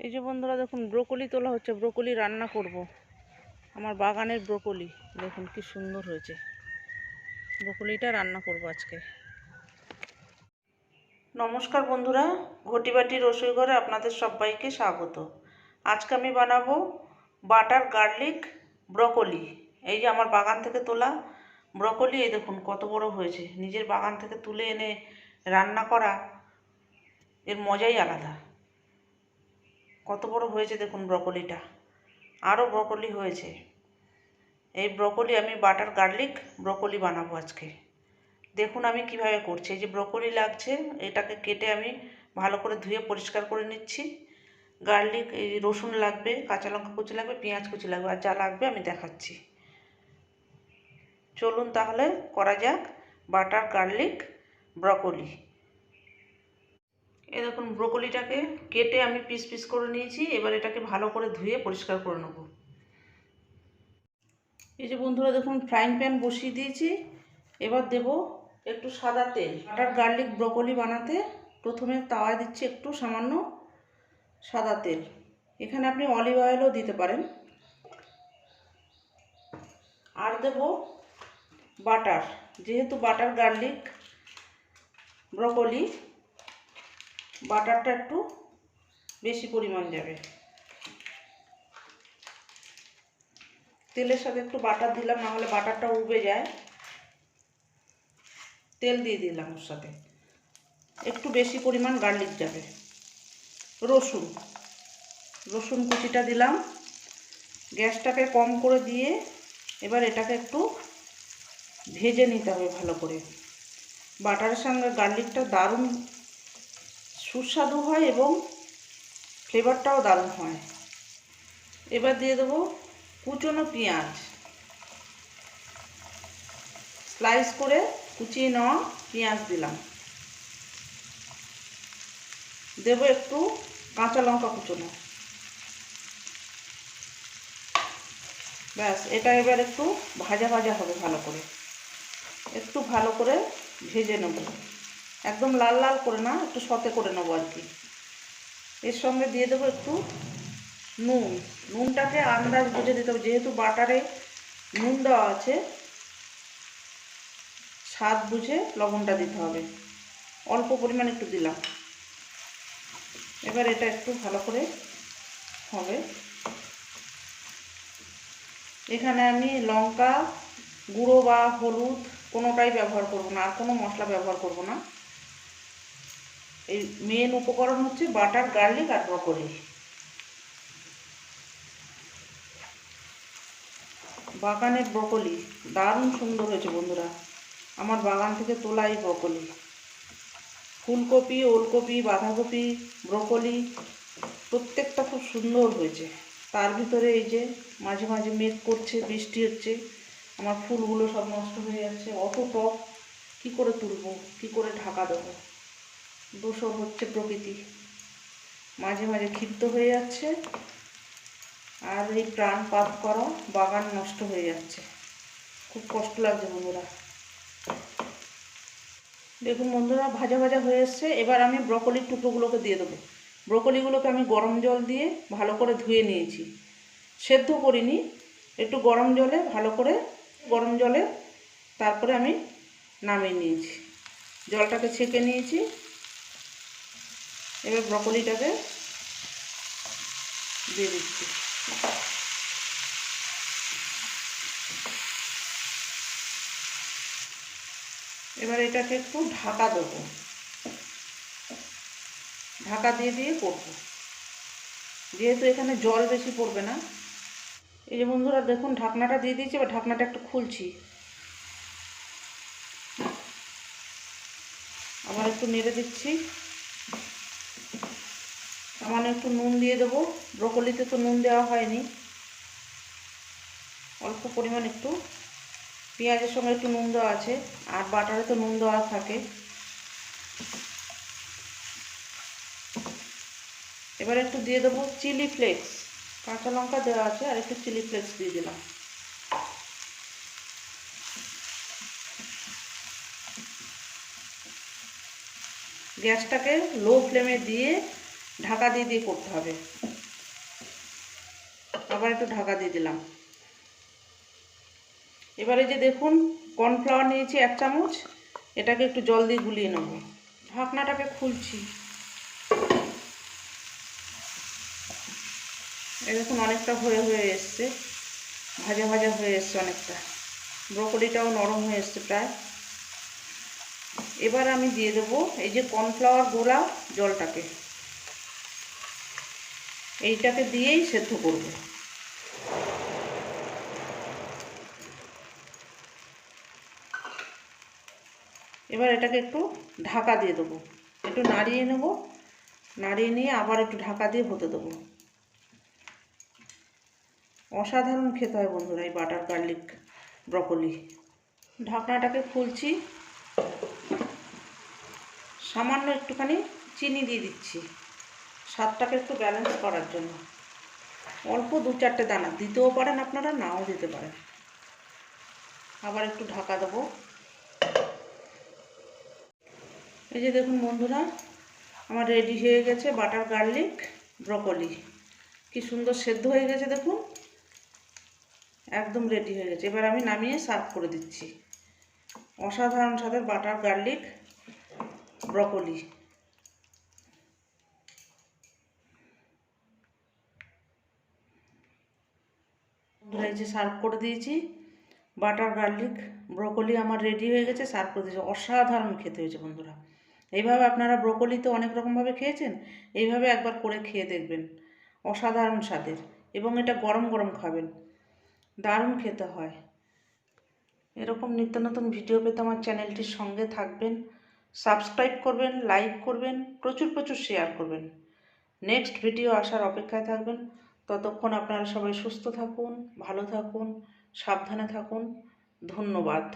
এই যে বন্ধুরা দেখুন ব্রোকলি তোলা হচ্ছে, ব্রোকলি রান্না করব। আমার বাগানের ব্রোকলি দেখুন কি সুন্দর হয়েছে। ব্রোকলিটা রান্না করব আজকে। নমস্কার বন্ধুরা, ঘটিবাটি রসোই ঘরে আপনাদের সবাইকে স্বাগত। আজকে আমি বানাবো বাটার গার্লিক ব্রোকলি। এই যে আমার বাগান থেকে তোলা ব্রোকলি, এই দেখুন কত বড় হয়েছে। নিজের বাগান থেকে তুলে এনে রান্না করা, এর মজাই আলাদা। কত বড় হয়েছে দেখুন ব্রোকলিটা, আরও ব্রোকলি হয়েছে। এই ব্রোকলি আমি বাটার গার্লিক ব্রোকলি বানাবো আজকে। দেখুন আমি কিভাবে করছি। এই যে ব্রোকলি লাগছে, এটাকে কেটে আমি ভালো করে ধুয়ে পরিষ্কার করে নিচ্ছি। গার্লিক, এই রসুন লাগবে, কাঁচা লঙ্কা কুচি লাগবে, পেঁয়াজ কুচি লাগবে, আর যা লাগবে আমি দেখাচ্ছি। চলুন তাহলে করা যাক বাটার গার্লিক ব্রোকলি। এই দেখুন ব্রোকলিটাকে কেটে আমি পিস পিস করে নিয়েছি। এবার এটাকে ভালো করে ধুয়ে পরিষ্কার করে নেব। এই যে বন্ধুরা দেখুন ফ্রাইং প্যান বসিয়ে দিয়েছি। এবার দেব একটু সাদা তেল। বাটার গার্লিক ব্রোকলি বানাতে প্রথমে তাওয়ায় দিচ্ছি একটু সামান্য সাদা তেল। এখানে আপনি অলিভ অয়েলও দিতে পারেন। আর দেব বাটার, যেহেতু বাটার গার্লিক ব্রোকলি, বাটারটা একটু বেশি পরিমাণ যাবে। তেলের সাথে একটু বাটার দিলাম, নাহলে বাটারটা উবে যায়। তেল দিয়ে দিলাম, ওর সাথে একটু বেশি পরিমাণ গার্লিক যাবে। রসুন কুচিটা দিলাম। গ্যাসটাকে কম করে দিয়ে এবার এটাকে একটু ভেজে নিতে হবে ভালো করে। বাটারের সঙ্গে গার্লিকটা দারুণ সুস্বাদু হয় এবং ফ্লেভারটাও দারুণ হয়। এবার দিয়ে দেবো কুচনো পেঁয়াজ, স্লাইস করে কুচিয়ে নেওয়া পেঁয়াজ দিলাম। দেবো একটু কাঁচা লঙ্কা কুচনো। ব্যাস, এটা এবার একটু ভাজা ভাজা হবে ভালো করে। একটু ভালো করে ভেজে নেব, একদম লাল লাল করে না, একটু সতে করে নেবো আর কি। এর সঙ্গে দিয়ে দেবো একটু নুনটাকে আন্দাজ বুঝে দিতে হবে, যেহেতু বাটারে নুন দেওয়া আছে, স্বাদ বুঝে লবণটা দিতে হবে। অল্প পরিমাণ একটু দিলাম। এবার এটা একটু ভালো করে হবে। এখানে আমি লঙ্কা গুঁড়ো বা হলুদ কোনোটাই ব্যবহার করব না, আর কোনো মশলা ব্যবহার করব না। এই মেন উপকরণ হচ্ছে বাটার গার্লিক আর ব্রোকলি। বাগানের ব্রোকলি দারুণ সুন্দর হয়েছে বন্ধুরা, আমার বাগান থেকে তোলা এই ব্রোকলি। ফুলকপি, ওলকপি, বাঁধাকপি, ব্রোকলি প্রত্যেকটা খুব সুন্দর হয়েছে। তার ভিতরে এই যে মাঝে মাঝে মেঘ করছে, বৃষ্টি হচ্ছে, আমার ফুলগুলো সব নষ্ট হয়ে যাচ্ছে। অত টব কী করে তুলবো, কী করে ঢাকা দেবো? দোষর হচ্ছে প্রকৃতি, মাঝে মাঝে ক্ষিপ্ত হয়ে যাচ্ছে, আর এই প্রাণপাত করা বাগান নষ্ট হয়ে যাচ্ছে। খুব কষ্ট লাগছে বন্ধুরা। দেখুন বন্ধুরা ভাজা ভাজা হয়ে এসছে। এবার আমি ব্রোকলির টুকরোগুলোকে দিয়ে দেবো। ব্রোকলিগুলোকে আমি গরম জল দিয়ে ভালো করে ধুয়ে নিয়েছি, সেদ্ধ করিনি, একটু গরম জলে ভালো করে, গরম জলে তারপরে আমি নামিয়ে নিয়েছি, জলটাকে ছেঁকে নিয়েছি। এবার ব্রোকলিটাকে দিয়ে দিচ্ছি। এবার এটাকে একটু ঢাকা দেবো, ঢাকা দিয়ে দিয়ে করবো, যেহেতু এখানে জল বেশি পড়বে না। এই যে বন্ধুরা দেখুন ঢাকনাটা দিয়ে দিয়েছি, এবার ঢাকনাটা একটু খুলছি, আবার একটু নেড়ে দিচ্ছি। সামান্য একটু নুন দিয়ে দেবো, ব্রোকলিতে তো নুন দেওয়া হয়নি, অল্প পরিমাণ একটু। পেঁয়াজের সঙ্গে একটু নুন দেওয়া আছে, আর বাটারে তো নুন দেওয়া থাকে। এবার একটু দিয়ে দেবো চিলি ফ্লেক্স, কাঁচা লঙ্কা দেওয়া আছে, আর একটু চিলি ফ্লেক্স দিয়ে দিলাম। গ্যাসটাকে লো ফ্লেমে দিয়ে ঢাকা দিয়ে দিয়ে করতে হবে। আবার একটু ঢাকা দিয়ে দিলাম। এবারে যে দেখুন কর্নফ্লাওয়ার নিয়েছি 1 চামচ, এটাকে একটু জল দিয়ে গুলিয়ে নেব। ঢাকনাটাকে খুলছি। এই দেখুন অনেকটা হয়ে এসছে, ভাজা ভাজা হয়ে এসছে অনেকটা। ব্রোকলিটাও নরম হয়ে এসছে প্রায়। এবার আমি দিয়ে দেবো এই যে কর্নফ্লাওয়ার গোলা জলটাকে, এইটাকে দিয়েই সেদ্ধ করব। এবার এটাকে একটু ঢাকা দিয়ে দেবো, একটু নাড়িয়ে নেব, নাড়িয়ে নিয়ে আবার একটু ঢাকা দিয়ে হতে দেবো। অসাধারণ খেতে হয় বন্ধুরা এই বাটার গার্লিক ব্রকলি। ঢাকনাটাকে খুলছি, সামান্য একটুখানি চিনি দিয়ে দিচ্ছি স্বাদটাকে একটু ব্যালেন্স করার জন্য। অল্প 2-4টে দানা দিতেও পারেন, আপনারা নাও দিতে পারেন। আবার একটু ঢাকা দেবো। এই যে দেখুন বন্ধুরা, আমার রেডি হয়ে গেছে বাটার গার্লিক ব্রকলি। কি সুন্দর সেদ্ধ হয়ে গেছে দেখুন, একদম রেডি হয়ে গেছে। এবার আমি নামিয়ে সার্ভ করে দিচ্ছি। অসাধারণ স্বাদের বাটার গার্লিক ব্রকলি। এই যে সার্ভ করে দিয়েছি, বাটার গার্লিক ব্রকলি আমার রেডি হয়ে গেছে, সার্ভ করে দিয়েছি। অসাধারণ খেতে হয়েছে বন্ধুরা। এইভাবে আপনারা ব্রকলি তো অনেক রকমভাবে খেয়েছেন, এইভাবে একবার করে খেয়ে দেখবেন, অসাধারণ স্বাদের। এবং এটা গরম গরম খাবেন, দারুণ খেতে হয়। এরকম নিত্য নতুন ভিডিও পেতে আমার চ্যানেলটির সঙ্গে থাকবেন, সাবস্ক্রাইব করবেন, লাইক করবেন, প্রচুর প্রচুর শেয়ার করবেন। নেক্সট ভিডিও আসার অপেক্ষায় থাকবেন। ততক্ষণ আপনারা সবাই সুস্থ থাকুন, ভালো থাকুন, সাবধানে থাকুন। ধন্যবাদ।